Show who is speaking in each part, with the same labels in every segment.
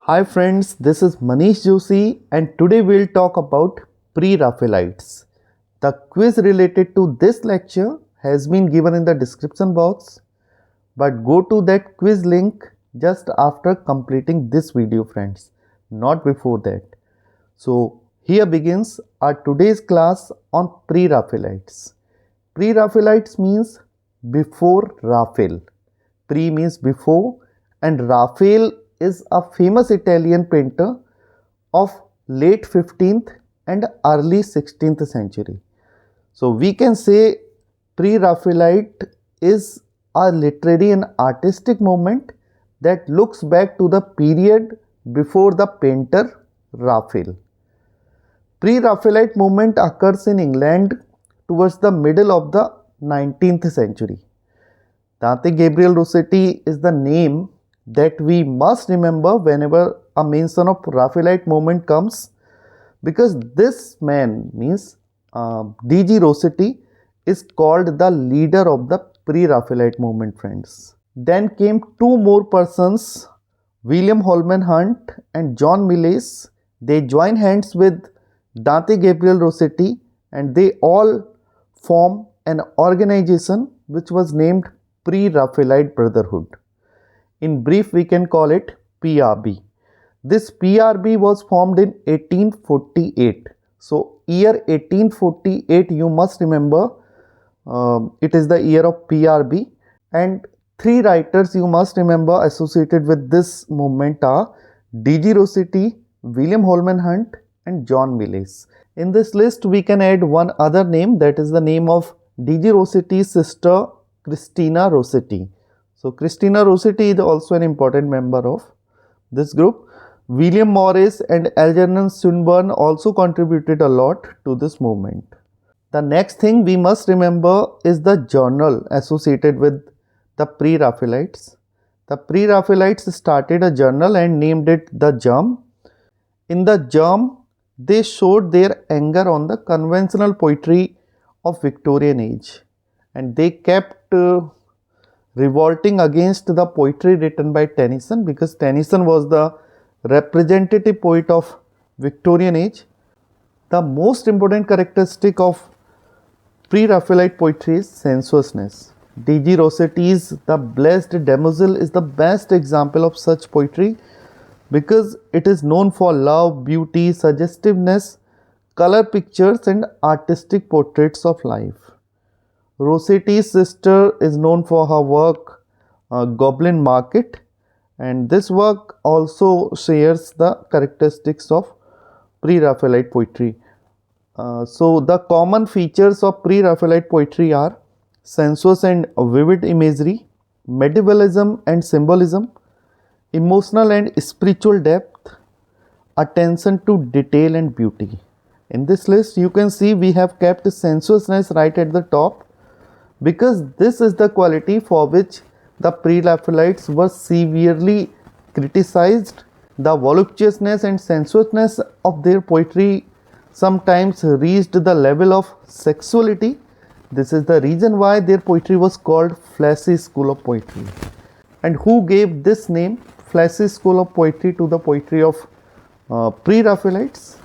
Speaker 1: Hi friends, this is Manish Joshi and today we'll talk about Pre-Raphaelites. The quiz related to this lecture has been given in the description box, but go to that quiz link just after completing this video friends, not before that. So here begins our today's class on Pre-Raphaelites. Pre-Raphaelites means before Raphael. Pre means before and Raphael is a famous Italian painter of late 15th and early 16th century. So we can say Pre-Raphaelite is a literary and artistic movement that looks back to the period before the painter Raphael. Pre-Raphaelite movement occurs in England towards the middle of the 19th century. Dante Gabriel Rossetti is the name that we must remember whenever a mention of Raphaelite movement comes, because this man means D.G. Rossetti is called the leader of the Pre-Raphaelite movement friends. Then came two more persons, William Holman Hunt and John Millais. They joined hands with Dante Gabriel Rossetti and they all form an organization which was named Pre-Raphaelite Brotherhood. In brief, we can call it PRB. This PRB was formed in 1848. So, year 1848, you must remember, it is the year of PRB. And three writers you must remember associated with this movement are D.G. Rossetti, William Holman Hunt and John Millais. In this list, we can add one other name, that is the name of D.G. Rossetti's sister Christina Rossetti. So Christina Rossetti is also an important member of this group. William Morris and Algernon Swinburne also contributed a lot to this movement. The next thing we must remember is the journal associated with the Pre-Raphaelites. The Pre-Raphaelites started a journal and named it The Germ. In The Germ, they showed their anger on the conventional poetry of Victorian age, and they kept revolting against the poetry written by Tennyson, because Tennyson was the representative poet of Victorian age. The most important characteristic of Pre-Raphaelite poetry is sensuousness. D.G. Rossetti's The Blessed Damozel is the best example of such poetry, because it is known for love, beauty, suggestiveness, color pictures and artistic portraits of life. Rossetti's sister is known for her work Goblin Market, and this work also shares the characteristics of Pre-Raphaelite poetry. So the common features of Pre-Raphaelite poetry are sensuous and vivid imagery, medievalism and symbolism, emotional and spiritual depth, attention to detail and beauty. In this list you can see we have kept sensuousness right at the top, because this is the quality for which the Pre-Raphaelites were severely criticized. The voluptuousness and sensuousness of their poetry sometimes reached the level of sexuality. This is the reason why their poetry was called Flashy School of Poetry. And who gave this name, Flashy School of Poetry, to the poetry of Pre-Raphaelites?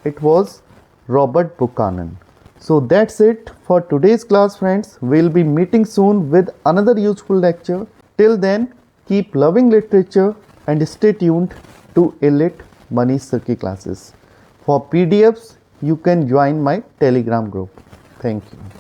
Speaker 1: It was Robert Buchanan. So that's it for today's class friends. We'll be meeting soon with another useful lecture. Till then, keep loving literature and stay tuned to E-LITT Manish Sir classes. For PDFs, you can join my Telegram group. Thank you.